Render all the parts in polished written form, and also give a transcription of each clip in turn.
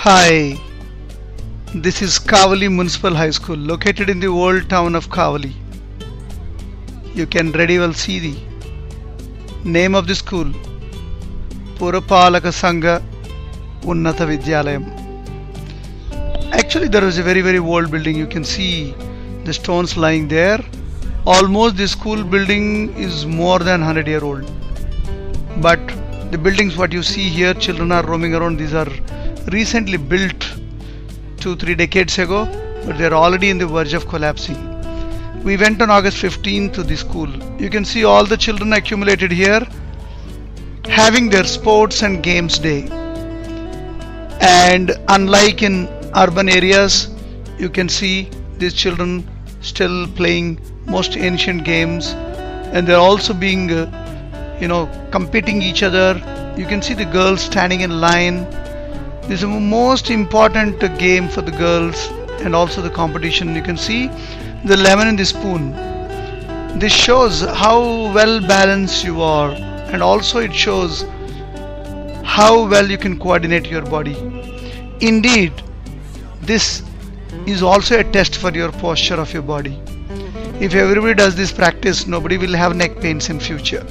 Hi, this is Kavali Municipal High School located in the old town of Kavali. You can very well see the name of the school, Purapalaka Sangha Unnata Vidyalayam. Actually there is a very old building. You can see the stones lying there. Almost the school building is more than 100-year old. But the buildings what you see here, children are roaming around, these are recently built 2-3 decades ago, but they are already in the verge of collapsing. We went on August 15th to the school. You can see all the children accumulated here having their sports and games day. And unlike in urban areas, you can see these children still playing most ancient games, and they're also being competing each other. You can see the girls standing in line. This is the most important game for the girls, and also the competition. You can see the lemon in the spoon. This shows how well balanced you are, and also it shows how well you can coordinate your body. Indeed, this is also a test for your posture of your body. If everybody does this practice, nobody will have neck pains in future.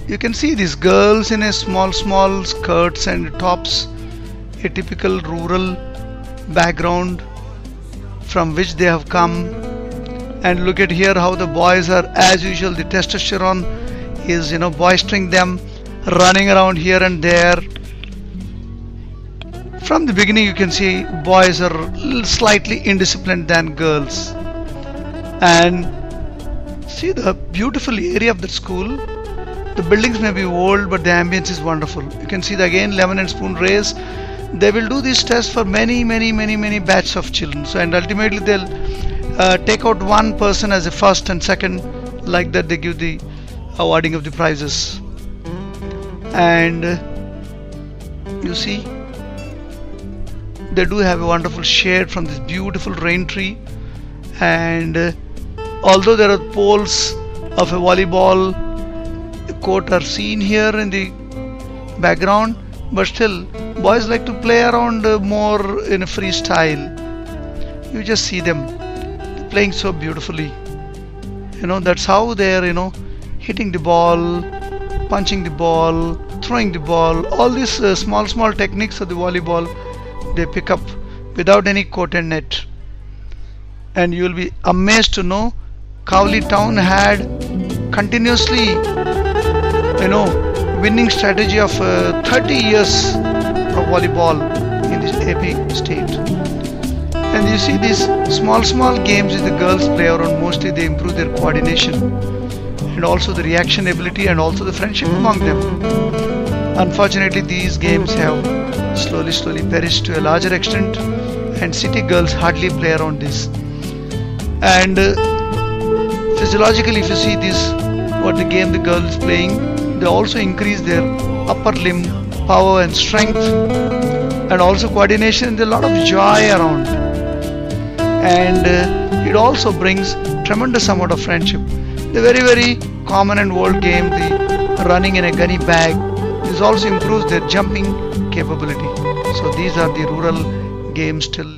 You can see these girls in a small skirts and tops, a typical rural background from which they have come. And look at here how the boys are, as usual, the testosterone is boistering them, running around here and there. From the beginning you can see boys are slightly indisciplined than girls. And see the beautiful area of the school. The buildings may be old, but the ambience is wonderful. You can see again lemon and spoon race. They will do this test for many batches of children. So, and ultimately they'll take out one person as a first and second. Like that they give the awarding of the prizes. And you see they do have a wonderful shade from this beautiful rain tree. And although there are poles of a volleyball court are seen here in the background, but still boys like to play around more in a freestyle. You just see them playing so beautifully. That's how they are hitting the ball, punching the ball, throwing the ball. All these small techniques of the volleyball they pick up without any court and net. And you will be amazed to know Kavali town had continuously winning strategy of 30 years of volleyball in this AP state. And you see these small games that the girls play around, mostly they improve their coordination and also the reaction ability and also the friendship among them. Unfortunately, these games have slowly perished to a larger extent, and city girls hardly play around this. And physiologically, if you see this, what the game the girl is playing, they also increase their upper limb power and strength, and also coordination. There's a lot of joy around, and it also brings tremendous amount of friendship. The very common and old game, the running in a gunny bag, this also improves their jumping capability. So these are the rural games still